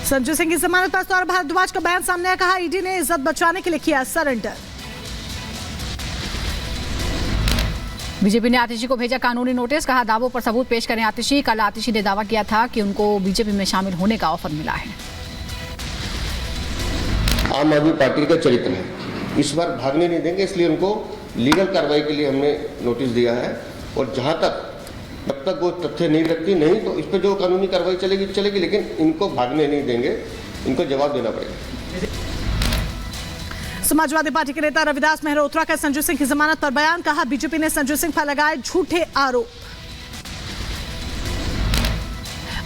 संजय सिंह की जमानत पर सौरभ भारद्वाज का बयान सामने आया, कहा ईडी ने इज्जत बचाने के लिए किया सरेंडर। बीजेपी ने आतिशी को भेजा कानूनी नोटिस, कहा दावों पर सबूत पेश करें आतिशी। कल आतिशी ने दावा किया था कि उनको बीजेपी में शामिल होने का ऑफर मिला है। आम आदमी पार्टी का चरित्र है, इस बार भागने नहीं देंगे, इसलिए उनको लीगल कार्रवाई के लिए हमने नोटिस दिया है। और जहां तक जब तक वो तथ्य नहीं रखती नहीं तो इस पर जो कानूनी कार्रवाई चलेगी, लेकिन इनको भागने नहीं देंगे, इनको जवाब देना पड़ेगा। समाजवादी पार्टी के नेता रविदास मेहरोत्रा का संजय सिंह की जमानत पर बयान, कहा बीजेपी ने संजय सिंह पर लगाए झूठे आरोप।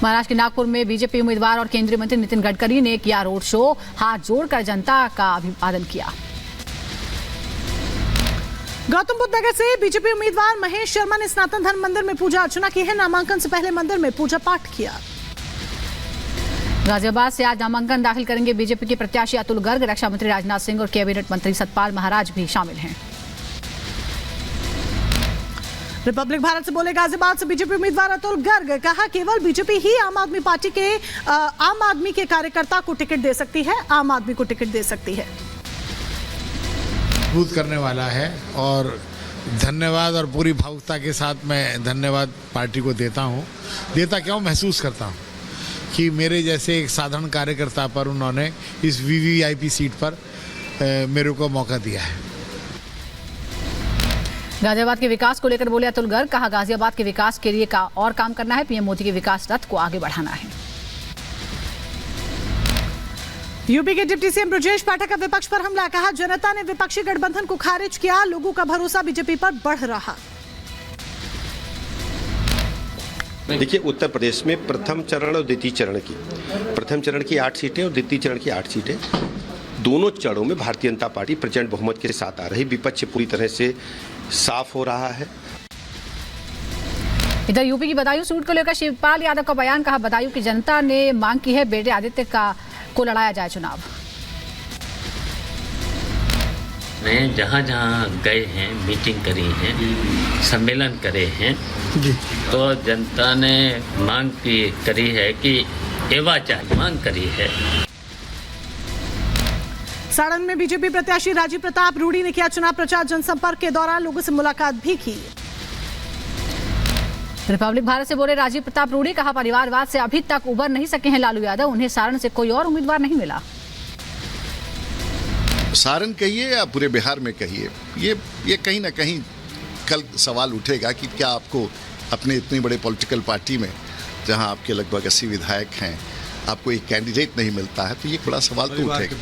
महाराष्ट्र के नागपुर में बीजेपी उम्मीदवार और केंद्रीय मंत्री नितिन गडकरी ने किया रोड शो, हाथ जोड़कर जनता का अभिवादन किया। गौतम बुद्ध नगर से बीजेपी उम्मीदवार महेश शर्मा ने सनातन धर्म मंदिर में पूजा अर्चना की है। नामांकन से पहले मंदिर में पूजा पाठ किया। गाजियाबाद से आज नामांकन दाखिल करेंगे बीजेपी के प्रत्याशी अतुल गर्ग। रक्षा मंत्री राजनाथ सिंह और कैबिनेट मंत्री सतपाल महाराज भी शामिल हैं। रिपब्लिक भारत से बोले गाजियाबाद से बीजेपी उम्मीदवार अतुल गर्ग, कहा केवल बीजेपी ही आम आदमी के कार्यकर्ता को टिकट दे सकती है, आम आदमी को टिकट दे सकती है। मजबूत करने वाला है और धन्यवाद और पूरी भावुकता के साथ मैं धन्यवाद पार्टी को देता हूं। देता क्यों महसूस करता हूं कि मेरे जैसे एक साधारण कार्यकर्ता पर उन्होंने इस वीवीआईपी सीट पर मेरे को मौका दिया है। गाजियाबाद के विकास को लेकर बोले अतुल गर्ग, कहा गाजियाबाद के विकास के लिए और काम करना है, पीएम मोदी के विकास रथ को आगे बढ़ाना है। यूपी के डिप्टी सीएम ब्रजेश पाठक का विपक्ष पर हमला, कहा जनता ने विपक्षी गठबंधन को खारिज किया, लोगों का भरोसा बीजेपी पर बढ़ रहा। देखिए, उत्तर प्रदेश में प्रथम चरण और द्वितीय चरण की 8 सीटें और द्वितीय चरण की 8 सीटें, दोनों चरणों में भारतीय जनता पार्टी प्रचंड बहुमत के साथ आ रही। विपक्ष पूरी तरह से साफ हो रहा है। इधर यूपी की बदायूं सीट को लेकर शिवपाल यादव का बयान, कहा बदायूं की जनता ने मांग की है बेटे आदित्य को लड़ाया जाए चुनाव। मैं जहाँ गए हैं, मीटिंग करी है, सम्मेलन करे हैं, तो जनता ने मांग करी है कि एवा चाहिए, मांग करी है। सारण में बीजेपी प्रत्याशी राजीव प्रताप रूडी ने किया चुनाव प्रचार। जनसंपर्क के दौरान लोगों से मुलाकात भी की। रिपब्लिक भारत से बोले राजीव प्रताप रूडी, कहा परिवारवाद से अभी तक उबर नहीं सके हैं लालू यादव, उन्हें सारण से कोई और उम्मीदवार नहीं मिला। सारण कहिए या पूरे बिहार में कहिए, ये कहीं ना कहीं कल सवाल उठेगा कि क्या आपको अपने इतनी बड़े पॉलिटिकल पार्टी में जहां आपके लगभग 80 विधायक हैं, आपको एक कैंडिडेट नहीं मिलता है, तो ये बड़ा सवाल तो उठेगा।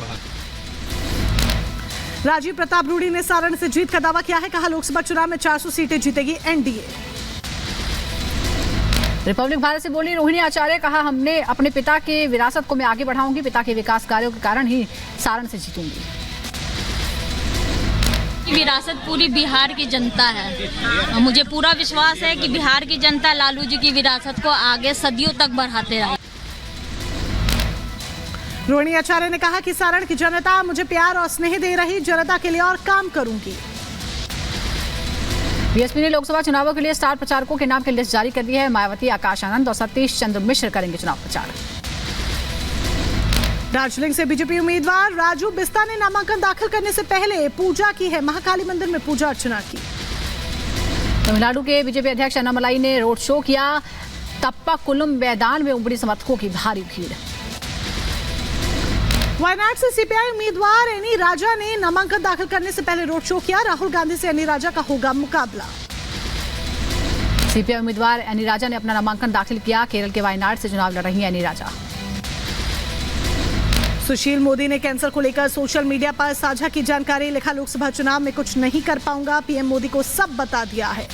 राजीव प्रताप रूडी ने सारण से जीत का दावा किया है, कहा लोकसभा चुनाव में 400 सीटें जीतेगी एनडीए। रिपब्लिक भारत से बोली रोहिणी आचार्य, कहा हमने अपने पिता के विरासत को मैं आगे बढ़ाऊंगी, पिता के विकास कार्यों के कारण ही सारण से जीतूंगी। विरासत पूरी बिहार की जनता है, मुझे पूरा विश्वास है कि बिहार की जनता लालू जी की विरासत को आगे सदियों तक बढ़ाते रहेगी। रोहिणी आचार्य ने कहा कि सारण की जनता मुझे प्यार और स्नेह दे रही, जनता के लिए और काम करूंगी। बीएसपी ने लोकसभा चुनावों के लिए स्टार प्रचारकों के नाम की लिस्ट जारी कर दी है। मायावती, आकाश आनंद और सतीश चंद्र मिश्र करेंगे चुनाव प्रचार। दार्जिलिंग से बीजेपी उम्मीदवार राजू बिस्ता ने नामांकन दाखिल करने से पहले पूजा की है, महाकाली मंदिर में पूजा अर्चना की। तमिलनाडु के बीजेपी अध्यक्ष अन्नामलाई ने रोड शो किया, तप्पाकुलम मैदान में उमड़ी समर्थकों की भारी भीड़। वायनाड से सीपीआई उम्मीदवार एनी राजा ने नामांकन दाखिल करने से पहले रोड शो किया, राहुल गांधी से एनी राजा का होगा मुकाबला। सीपीआई उम्मीदवार एनी राजा ने अपना नामांकन दाखिल किया, केरल के वायनाड से चुनाव लड़ रही हैं एनी राजा। सुशील मोदी ने कैंसर को लेकर सोशल मीडिया पर साझा की जानकारी, लिखा लोकसभा चुनाव में कुछ नहीं कर पाऊंगा, पीएम मोदी को सब बता दिया है।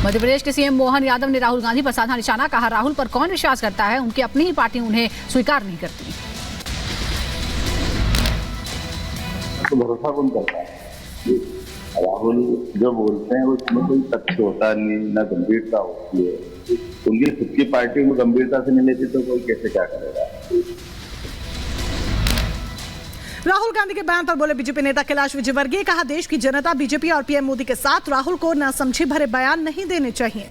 मध्य प्रदेश के सीएम मोहन यादव ने राहुल गांधी पर साधा निशाना, कहा राहुल पर कौन विश्वास करता है, उनकी अपनी ही पार्टी उन्हें स्वीकार नहीं करती। तो भरोसा कौन करता है? राहुल जो बोलते हैं उसमें कोई तथ्य होता नहीं, ना गंभीरता होती है। उनकी खुद की पार्टी में गंभीरता से नहीं लेती तो कोई कैसे क्या करेगा। राहुल गांधी के बयान पर बोले बीजेपी नेता कैलाश विजयवर्गीय, कहा देश की जनता बीजेपी और पीएम मोदी के साथ, राहुल को नासमझी भरे बयान नहीं देने चाहिए।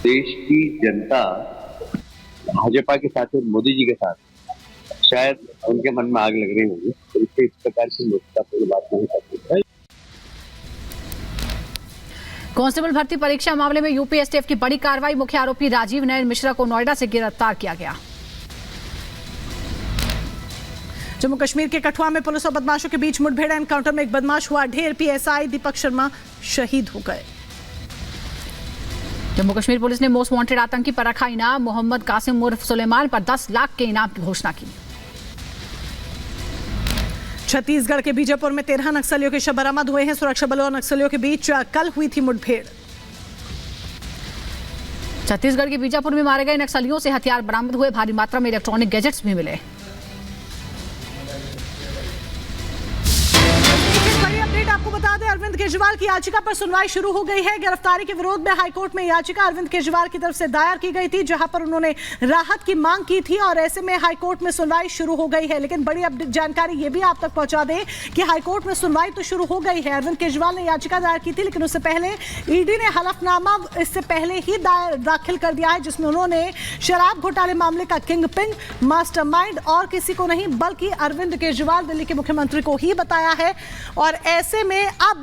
देश की जनता भाजपा के साथ और मोदी जी के साथ शायद उनके मन में आग लग रही होगी, तो इससे इस प्रकार की लोकतापूर्ण बात नहीं कर सकता। कांस्टेबल भर्ती परीक्षा मामले में यूपी एसटीएफ की बड़ी कार्रवाई, मुख्य आरोपी राजीव नयन मिश्रा को नोएडा से गिरफ्तार किया गया। जम्मू कश्मीर के कठुआ में पुलिस और बदमाशों के बीच मुठभेड़, एनकाउंटर में एक बदमाश हुआ ढेर, पीएसआई दीपक शर्मा शहीद हो गए। जम्मू कश्मीर पुलिस ने मोस्ट वांटेड आतंकी पर रखा इनाम, मोहम्मद कासिम उर्फ सुलेमान पर 10 लाख के इनाम की घोषणा की। छत्तीसगढ़ के बीजापुर में 13 नक्सलियों के शव बरामद हुए हैं। सुरक्षा बलों और नक्सलियों के बीच कल हुई थी मुठभेड़। छत्तीसगढ़ के बीजापुर में मारे गए नक्सलियों से हथियार बरामद हुए, भारी मात्रा में इलेक्ट्रॉनिक गैजेट्स भी मिले। आपको बता दें, अरविंद केजरीवाल की याचिका पर सुनवाई शुरू हो गई है। गिरफ्तारी के विरोध में हाईकोर्ट में याचिका अरविंद केजरीवाल की तरफ से दायर की गई थी, जहां पर उन्होंने राहत की मांग की थी और ऐसे में हाईकोर्ट में सुनवाई शुरू हो गई है। लेकिन बड़ी जानकारी ये भी आप तक पहुंचा दें कि हाईकोर्ट में सुनवाई तो शुरू हो गई है। अरविंद केजरीवाल ने याचिका दायर की थी, लेकिन उससे पहले ईडी ने हलफनामा इससे पहले ही दाखिल कर दिया है, जिसमें उन्होंने शराब घोटाले मामले का किंग पिंग, मास्टरमाइंड और किसी को नहीं बल्कि अरविंद केजरीवाल दिल्ली के मुख्यमंत्री को ही बताया है। और ऐसे में अब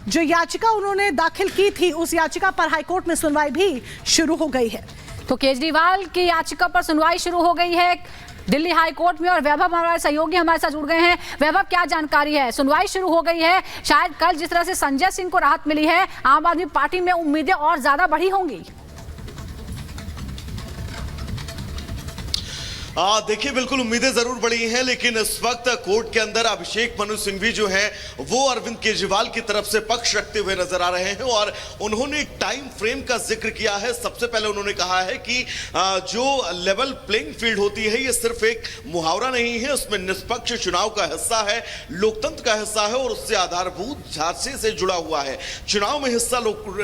जो याचिका उन्होंने दाखिल की थी, उस याचिका पर हाईकोर्ट में सुनवाई भी शुरू हो गई है। तो केजरीवाल की याचिका पर सुनवाई शुरू हो गई है दिल्ली हाईकोर्ट में और वैभव हमारे सहयोगी हमारे साथ जुड़ गए हैं। वैभव, क्या जानकारी है? सुनवाई शुरू हो गई है, शायद कल जिस तरह से संजय सिंह को राहत मिली है, आम आदमी पार्टी में उम्मीदें और ज्यादा बढ़ी होंगी। देखिए, बिल्कुल उम्मीदें जरूर बढ़ी हैं, लेकिन इस वक्त कोर्ट के अंदर अभिषेक मनु सिंघवी जो हैं वो अरविंद केजरीवाल की तरफ से पक्ष रखते हुए नजर आ रहे हैं और उन्होंने एक टाइम फ्रेम का जिक्र किया है। सबसे पहले उन्होंने कहा है कि जो लेवल प्लेइंग फील्ड होती है ये सिर्फ एक मुहावरा नहीं है, उसमें निष्पक्ष चुनाव का हिस्सा है, लोकतंत्र का हिस्सा है और उससे आधारभूत ढांचे से जुड़ा हुआ है। चुनाव में हिस्सा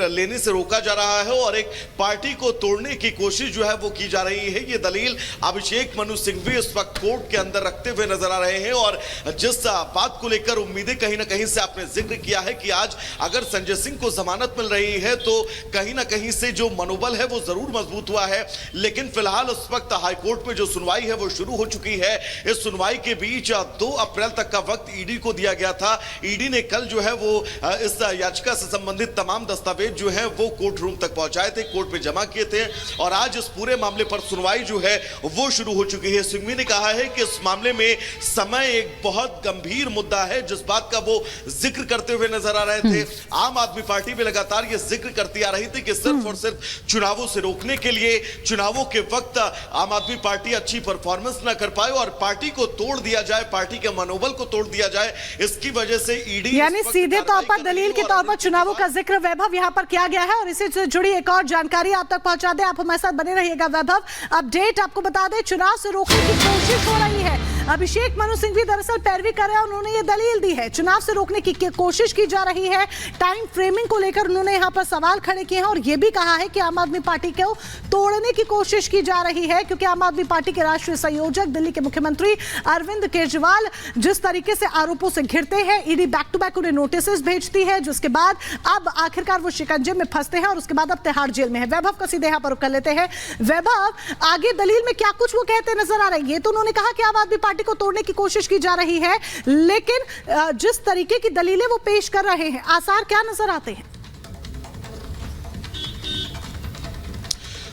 लेने से रोका जा रहा है और एक पार्टी को तोड़ने की कोशिश जो है वो की जा रही है। ये दलील अभिषेक मनु सिंघवी इस वक्त कोर्ट के अंदर रखते हुए नजर आ रहे हैं और जिस बात को लेकर उम्मीदें कहीं ना कहीं से आपने जिक्र किया है कि आज अगर संजय सिंह को जमानत मिल रही है तो कहीं ना कहीं से जो मनोबल है वो जरूर मजबूत हुआ है। लेकिन फिलहाल उस वक्त हाईकोर्ट में जो सुनवाई है वो शुरू हो चुकी है। इस सुनवाई के बीच 2 अप्रैल तक का वक्त ईडी को दिया गया था। ईडी ने कल जो है वो इस याचिका से संबंधित तमाम दस्तावेज जो है वो कोर्ट रूम तक पहुंचाए थे, कोर्ट में जमा किए थे और आज इस पूरे मामले पर सुनवाई जो है वो शुरू हो चुकी है। सिंघवी ने कहा है कि इस मामले में समय एक बहुत गंभीर मुद्दा है, जिस बात का वो जिक्र करते हुए नजर आ रहे थे। आम आदमी पार्टी भी लगातार ये जिक्र करती आ रही थी कि सिर्फ और सिर्फ चुनावों से रोकने के लिए चुनावों के वक्त आम आदमी पार्टी अच्छी परफॉर्मेंस ना कर पाए और पार्टी को तोड़ दिया जाए, पार्टी के मनोबल को तोड़ दिया जाए, इसकी वजह से ईडी यानी सीधे तौर पर दलील के तौर पर चुनावों का जिक्र वैभव यहाँ पर किया गया है। और इससे जुड़ी एक और जानकारी आप तक पहुंचा दे, आप हमारे साथ बने रहिएगा। वैभव, अपडेट आपको बता दें, चुनाव से रोकने की कोशिश हो रही है। अभिषेक मनु सिंघवी दरअसल पैरवी कर रहे हैं, उन्होंने ये दलील दी है चुनाव से रोकने की कोशिश की जा रही है। टाइम फ्रेमिंग को लेकर उन्होंने यहाँ पर सवाल खड़े किए हैं और ये भी कहा है कि आम आदमी पार्टी को तोड़ने की कोशिश की जा रही है, क्योंकि आम आदमी पार्टी के राष्ट्रीय संयोजक दिल्ली के मुख्यमंत्री अरविंद केजरीवाल जिस तरीके से आरोपों से घिरते हैं, ईडी बैक टू बैक उन्हें नोटिस भेजती है, जिसके बाद अब आखिरकार वो शिकंजे में फंसते हैं और उसके बाद अब तिहाड़ जेल में है। वैभव का सीधे यहाँ पर कर लेते हैं। वैभव, आगे दलील में क्या कुछ वो कहते नजर आ रहे हैं? ये तो उन्होंने कहा कि आम आदमी पार्टी को तोड़ने की कोशिश की जा रही है, लेकिन जिस तरीके की दलीलें वो पेश कर रहे हैं, आसार क्या नजर आते हैं?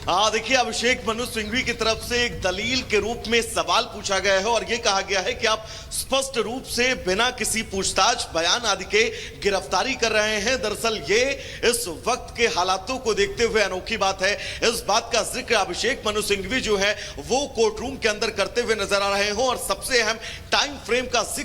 देखिए, अभिषेक मनु सिंघवी की तरफ से एक दलील के रूप में सवाल पूछा गया है और यह कहा गया है कि आप स्पष्ट रूप से बिना किसी पूछताछ, बयान आदि के गिरफ्तारी कर रहे हैं। दरअसल ये इस वक्त के हालातों को देखते हुए अनोखी बात है। इस बात का जिक्र अभिषेक मनु सिंघवी जो है वो कोर्ट रूम के अंदर करते हुए नजर आ रहे हैं और सबसे अहम टाइम फ्रेम का जिक्र